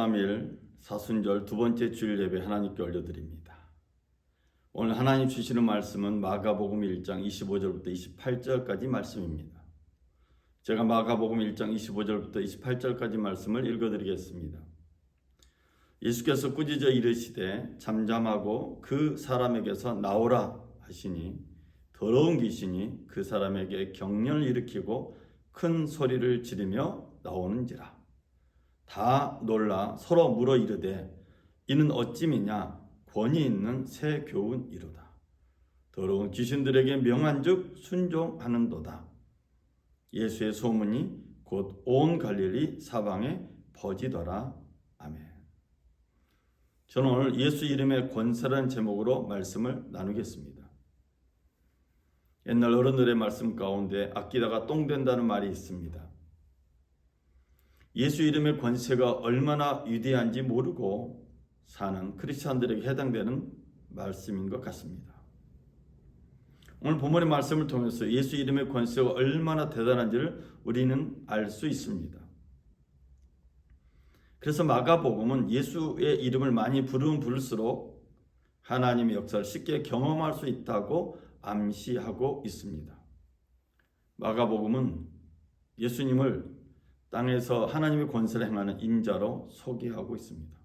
23일 사순절 두 번째 주일 예배 하나님께 올려드립니다. 오늘 하나님 주시는 말씀은 마가복음 1장 25절부터 28절까지 말씀입니다. 제가 마가복음 1장 25절부터 28절까지 말씀을 읽어드리겠습니다. 예수께서 꾸짖어 이르시되 잠잠하고 그 사람에게서 나오라 하시니 더러운 귀신이 그 사람에게 경련을 일으키고 큰 소리를 지르며 나오는지라. 다 놀라 서로 물어 이르되 이는 어찌미냐 권위 있는 새 교훈이로다. 더러운 귀신들에게 명한즉 순종하는도다. 예수의 소문이 곧 온 갈릴리 사방에 퍼지더라. 아멘. 저는 오늘 예수 이름의 권세라는 제목으로 말씀을 나누겠습니다. 옛날 어른들의 말씀 가운데 아끼다가 똥 된다는 말이 있습니다. 예수 이름의 권세가 얼마나 위대한지 모르고 사는 크리스찬들에게 해당되는 말씀인 것 같습니다. 오늘 본문의 말씀을 통해서 예수 이름의 권세가 얼마나 대단한지를 우리는 알 수 있습니다. 그래서 마가복음은 예수의 이름을 많이 부르면 부를수록 하나님의 역사를 쉽게 경험할 수 있다고 암시하고 있습니다. 마가복음은 예수님을 땅에서 하나님의 권세를 행하는 인자로 소개하고 있습니다.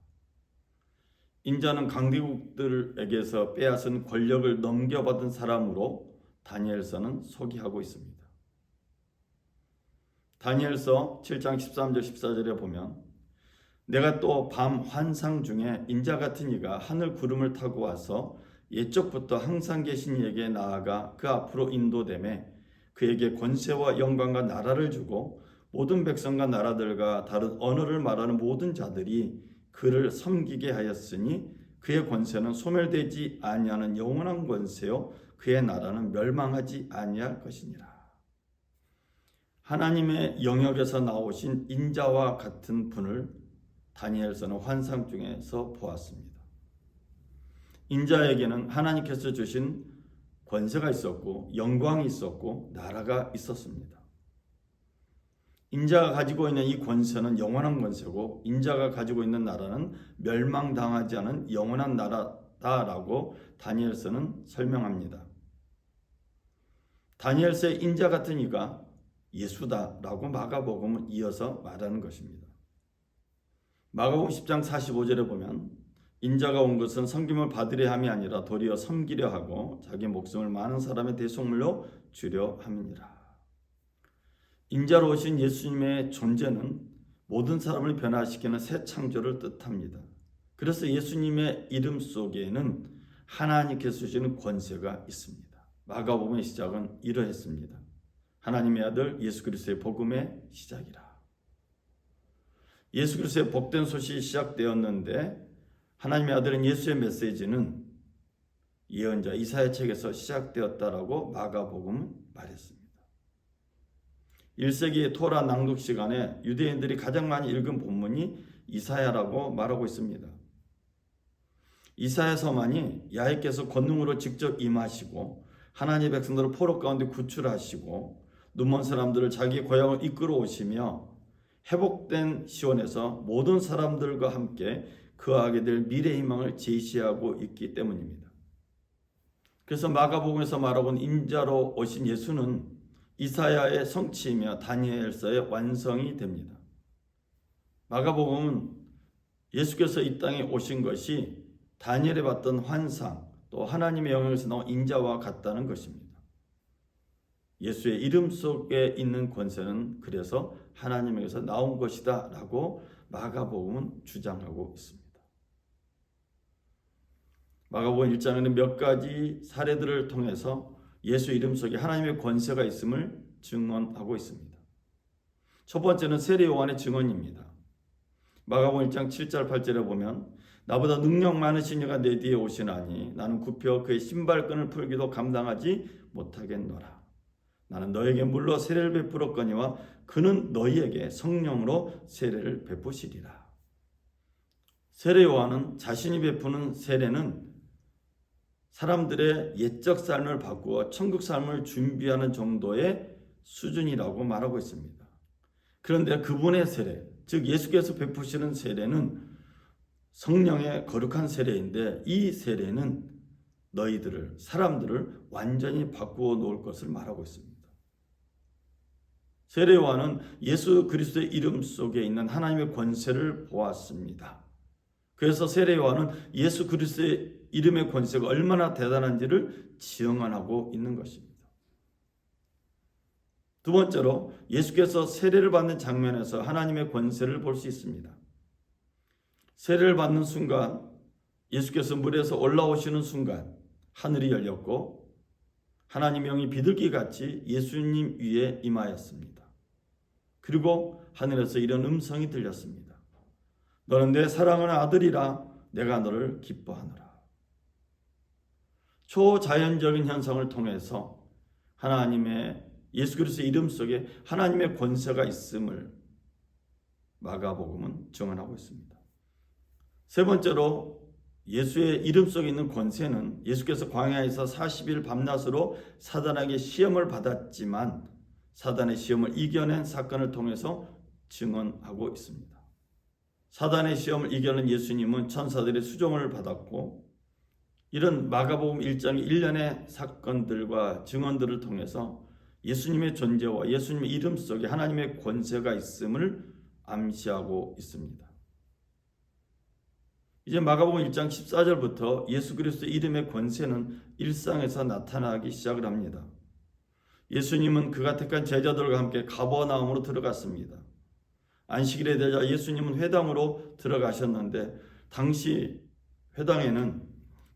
인자는 강대국들에게서 빼앗은 권력을 넘겨받은 사람으로 다니엘서는 소개하고 있습니다. 다니엘서 7장 13절 14절에 보면 내가 또 밤 환상 중에 인자 같은 이가 하늘 구름을 타고 와서 옛적부터 항상 계신 이에게 나아가 그 앞으로 인도되매 그에게 권세와 영광과 나라를 주고 모든 백성과 나라들과 다른 언어를 말하는 모든 자들이 그를 섬기게 하였으니 그의 권세는 소멸되지 아니하는 영원한 권세요 그의 나라는 멸망하지 아니할 것이니라. 하나님의 영역에서 나오신 인자와 같은 분을 다니엘서는 환상 중에서 보았습니다. 인자에게는 하나님께서 주신 권세가 있었고 영광이 있었고 나라가 있었습니다. 인자가 가지고 있는 이 권세는 영원한 권세고 인자가 가지고 있는 나라는 멸망당하지 않은 영원한 나라다라고 다니엘서는 설명합니다. 다니엘서의 인자 같은 이가 예수다라고 마가복음은 이어서 말하는 것입니다. 마가복음 10장 45절에 보면 인자가 온 것은 섬김을 받으려 함이 아니라 도리어 섬기려 하고 자기 목숨을 많은 사람의 대속물로 주려 함이니라. 인자로 오신 예수님의 존재는 모든 사람을 변화시키는 새 창조를 뜻합니다. 그래서 예수님의 이름 속에는 하나님께서 주시는 권세가 있습니다. 마가복음의 시작은 이러했습니다. 하나님의 아들 예수 그리스도의 복음의 시작이라. 예수 그리스도의 복된 소식이 시작되었는데 하나님의 아들인 예수의 메시지는 예언자 이사야 책에서 시작되었다라고 마가복음은 말했습니다. 1세기 토라 낭독 시간에 유대인들이 가장 많이 읽은 본문이 이사야라고 말하고 있습니다. 이사야서만이 야훼께서 권능으로 직접 임하시고 하나님의 백성들을 포로 가운데 구출하시고 눈먼 사람들을 자기 고향을 이끌어 오시며 회복된 시온에서 모든 사람들과 함께 그하게 될 미래 희망을 제시하고 있기 때문입니다. 그래서 마가복음에서 말하고 있는 인자로 오신 예수는 이사야의 성취이며 다니엘서의 완성이 됩니다. 마가복음은 예수께서 이 땅에 오신 것이 다니엘이 봤던 환상 또 하나님의 영역에서 나온 인자와 같다는 것입니다. 예수의 이름 속에 있는 권세는 그래서 하나님에게서 나온 것이다 라고 마가복음은 주장하고 있습니다. 마가복음 1장에는 몇 가지 사례들을 통해서 예수 이름 속에 하나님의 권세가 있음을 증언하고 있습니다. 첫 번째는 세례 요한의 증언입니다. 마가복음 1장 7절 8절에 보면 나보다 능력 많으신 이가 내 뒤에 오시나니 나는 굽혀 그의 신발끈을 풀기도 감당하지 못하겠노라. 나는 너에게 물로 세례를 베풀었거니와 그는 너희에게 성령으로 세례를 베푸시리라. 세례 요한은 자신이 베푸는 세례는 사람들의 옛적 삶을 바꾸어 천국 삶을 준비하는 정도의 수준이라고 말하고 있습니다. 그런데 그분의 세례, 즉 예수께서 베푸시는 세례는 성령의 거룩한 세례인데 이 세례는 너희들을, 사람들을 완전히 바꾸어 놓을 것을 말하고 있습니다. 세례 요한은 예수 그리스도의 이름 속에 있는 하나님의 권세를 보았습니다. 그래서 세례 요한은 예수 그리스도의 이름의 권세가 얼마나 대단한지를 증언하고 있는 것입니다. 두 번째로 예수께서 세례를 받는 장면에서 하나님의 권세를 볼 수 있습니다. 세례를 받는 순간, 예수께서 물에서 올라오시는 순간 하늘이 열렸고 하나님의 영이 비둘기같이 예수님 위에 임하였습니다. 그리고 하늘에서 이런 음성이 들렸습니다. 너는 내 사랑하는 아들이라, 내가 너를 기뻐하노라. 초자연적인 현상을 통해서 하나님의 예수 그리스도의 이름 속에 하나님의 권세가 있음을 마가복음은 증언하고 있습니다. 세 번째로 예수의 이름 속에 있는 권세는 예수께서 광야에서 40일 밤낮으로 사단에게 시험을 받았지만 사단의 시험을 이겨낸 사건을 통해서 증언하고 있습니다. 사단의 시험을 이겨낸 예수님은 천사들의 수종을 받았고 이런 마가복음 1장의 일련의 사건들과 증언들을 통해서 예수님의 존재와 예수님의 이름 속에 하나님의 권세가 있음을 암시하고 있습니다. 이제 마가복음 1장 14절부터 예수 그리스도의 이름의 권세는 일상에서 나타나기 시작을 합니다. 예수님은 그가 택한 제자들과 함께 가버나움으로 들어갔습니다. 안식일에 되자 예수님은 회당으로 들어가셨는데 당시 회당에는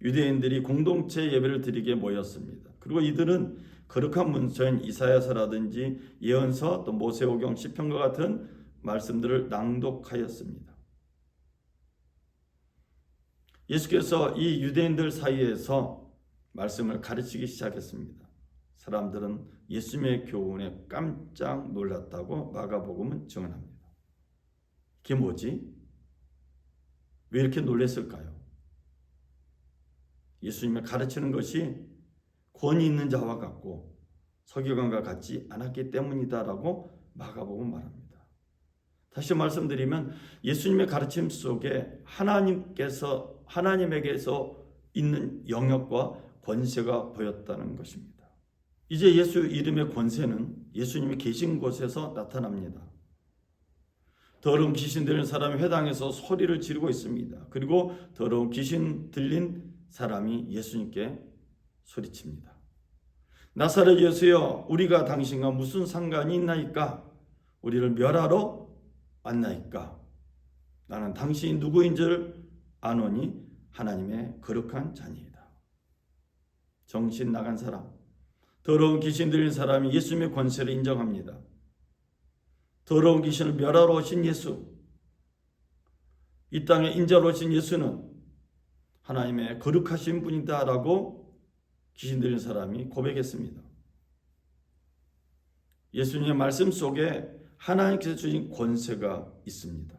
유대인들이 공동체 예배를 드리게 모였습니다. 그리고 이들은 거룩한 문서인 이사야서라든지 예언서, 또 모세오경, 시편과 같은 말씀들을 낭독하였습니다. 예수께서 이 유대인들 사이에서 말씀을 가르치기 시작했습니다. 사람들은 예수님의 교훈에 깜짝 놀랐다고 마가복음은 증언합니다. 그게 뭐지? 왜 이렇게 놀랐을까요? 예수님의 가르치는 것이 권위 있는 자와 같고 서기관과 같지 않았기 때문이다라고 마가복음은 말합니다. 다시 말씀드리면 예수님의 가르침 속에 하나님에게서 있는 영역과 권세가 보였다는 것입니다. 이제 예수 이름의 권세는 예수님이 계신 곳에서 나타납니다. 더러운 귀신 들린 사람이 회당에서 소리를 지르고 있습니다. 그리고 더러운 귀신 들린 사람이 예수님께 소리칩니다. 나사렛 예수여, 우리가 당신과 무슨 상관이 있나이까? 우리를 멸하러 왔나이까? 나는 당신이 누구인 줄 아노니 하나님의 거룩한 자니이다. 정신 나간 사람, 더러운 귀신 들린 사람이 예수님의 권세를 인정합니다. 더러운 귀신을 멸하러 오신 예수, 이 땅에 인자로 오신 예수는 하나님의 거룩하신 분이다라고 귀신 들린 사람이 고백했습니다. 예수님의 말씀 속에 하나님께서 주신 권세가 있습니다.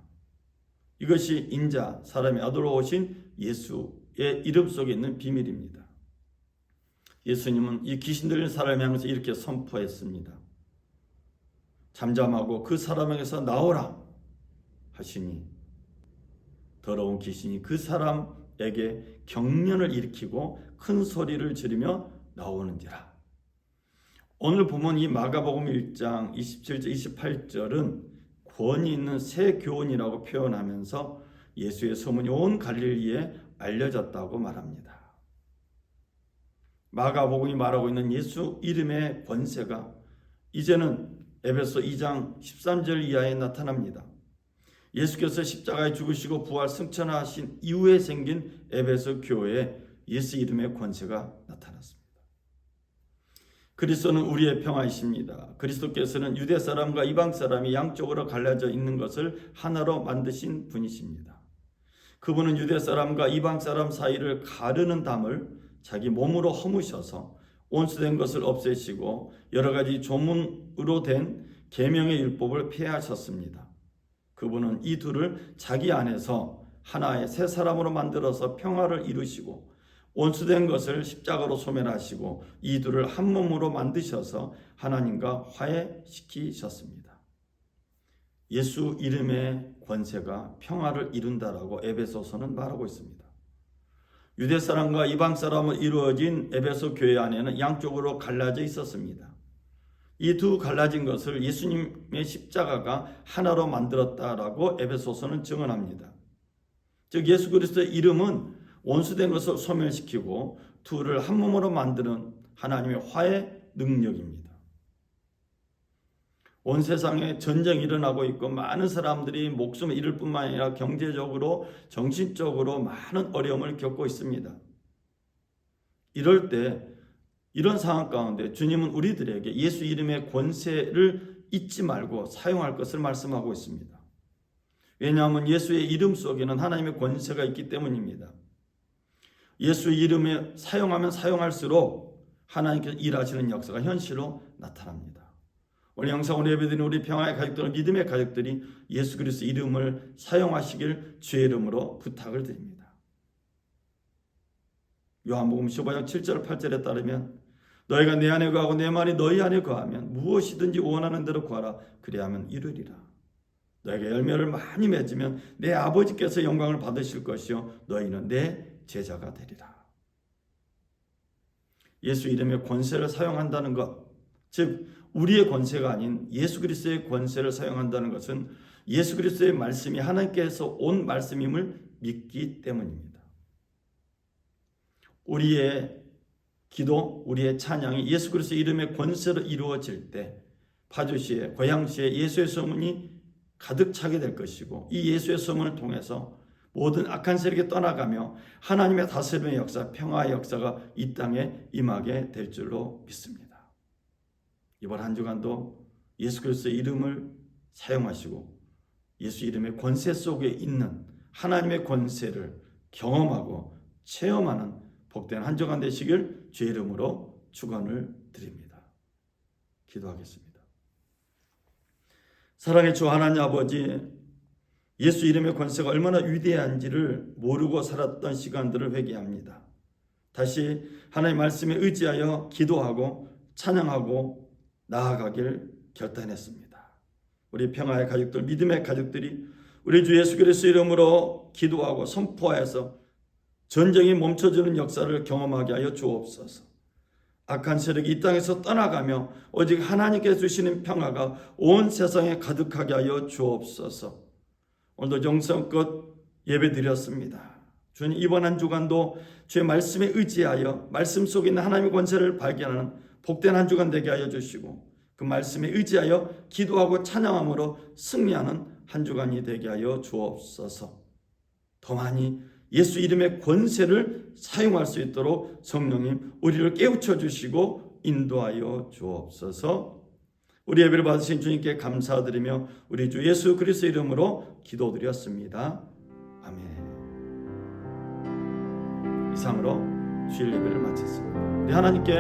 이것이 인자, 사람의 아들로 오신 예수의 이름 속에 있는 비밀입니다. 예수님은 이 귀신 들린 사람을 향해서 이렇게 선포했습니다. 잠잠하고 그 사람에게서 나오라 하시니 더러운 귀신이 그 사람에게 경련을 일으키고 큰 소리를 지르며 나오는지라. 오늘 보면 이 마가복음 1장 27절 28절은 권위 있는 새 교훈이라고 표현하면서 예수의 소문이 온 갈릴리에 알려졌다고 말합니다. 마가복음이 말하고 있는 예수 이름의 권세가 이제는 에베소 2장 13절 이하에 나타납니다. 예수께서 십자가에 죽으시고 부활 승천하신 이후에 생긴 에베소 교회에 예수 이름의 권세가 나타났습니다. 그리스도는 우리의 평화이십니다. 그리스도께서는 유대 사람과 이방 사람이 양쪽으로 갈라져 있는 것을 하나로 만드신 분이십니다. 그분은 유대 사람과 이방 사람 사이를 가르는 담을 자기 몸으로 허무셔서 온수된 것을 없애시고 여러 가지 조문으로 된 계명의 율법을 폐하셨습니다. 그분은 이 둘을 자기 안에서 하나의 새 사람으로 만들어서 평화를 이루시고 온수된 것을 십자가로 소멸하시고 이 둘을 한 몸으로 만드셔서 하나님과 화해시키셨습니다. 예수 이름의 권세가 평화를 이룬다라고 에베소서는 말하고 있습니다. 유대 사람과 이방 사람으로 이루어진 에베소 교회 안에는 양쪽으로 갈라져 있었습니다. 이 두 갈라진 것을 예수님의 십자가가 하나로 만들었다라고 에베소서는 증언합니다. 즉 예수 그리스도의 이름은 원수된 것을 소멸시키고 둘을 한 몸으로 만드는 하나님의 화해 능력입니다. 온 세상에 전쟁이 일어나고 있고 많은 사람들이 목숨을 잃을 뿐만 아니라 경제적으로 정신적으로 많은 어려움을 겪고 있습니다. 이럴 때 이런 상황 가운데 주님은 우리들에게 예수 이름의 권세를 잊지 말고 사용할 것을 말씀하고 있습니다. 왜냐하면 예수의 이름 속에는 하나님의 권세가 있기 때문입니다. 예수 이름에 사용하면 사용할수록 하나님께서 일하시는 역사가 현실로 나타납니다. 오늘 영상으로 예배드리는 우리 평화의 가족들, 믿음의 가족들이 예수 그리스도 이름을 사용하시길 주의 이름으로 부탁을 드립니다. 요한복음 15장 7절 8절에 따르면 너희가 내 안에 거하고 내 말이 너희 안에 거하면 무엇이든지 원하는 대로 구하라 그리하면 이루리라. 너희가 열매를 많이 맺으면 내 아버지께서 영광을 받으실 것이요 너희는 내 제자가 되리라. 예수 이름의 권세를 사용한다는 것, 즉 우리의 권세가 아닌 예수 그리스도의 권세를 사용한다는 것은 예수 그리스도의 말씀이 하나님께서 온 말씀임을 믿기 때문입니다. 우리의 기도, 우리의 찬양이 예수 그리스도의 이름의 권세로 이루어질 때 파주시에, 고양시에 예수의 소문이 가득 차게 될 것이고 이 예수의 소문을 통해서 모든 악한 세력이 떠나가며 하나님의 다스림의 역사, 평화의 역사가 이 땅에 임하게 될 줄로 믿습니다. 이번 한 주간도 예수 그리스도의 이름을 사용하시고 예수 이름의 권세 속에 있는 하나님의 권세를 경험하고 체험하는 복된 한 주간 되시길 주의 이름으로 축원을 드립니다. 기도하겠습니다. 사랑의 주 하나님 아버지, 예수 이름의 권세가 얼마나 위대한지를 모르고 살았던 시간들을 회개합니다. 다시 하나님의 말씀에 의지하여 기도하고 찬양하고 나아가길 결단했습니다. 우리 평화의 가족들, 믿음의 가족들이 우리 주 예수 그리스도 이름으로 기도하고 선포하여서 전쟁이 멈춰지는 역사를 경험하게 하여 주옵소서. 악한 세력이 이 땅에서 떠나가며 오직 하나님께서 주시는 평화가 온 세상에 가득하게 하여 주옵소서. 오늘도 정성껏 예배드렸습니다. 주님, 이번 한 주간도 주의 말씀에 의지하여 말씀 속에 있는 하나님의 권세를 발견하는 복된 한 주간 되게 하여 주시고 그 말씀에 의지하여 기도하고 찬양함으로 승리하는 한 주간이 되게 하여 주옵소서. 더 많이 예수 이름의 권세를 사용할 수 있도록 성령님 우리를 깨우쳐 주시고 인도하여 주옵소서. 우리 예배를 받으신 주님께 감사드리며 우리 주 예수 그리스도 이름으로 기도드렸습니다. 아멘. 이상으로 주일 예배를 마쳤습니다. 우리 하나님께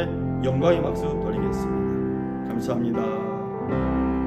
영광의 박수 돌리겠습니다. 감사합니다.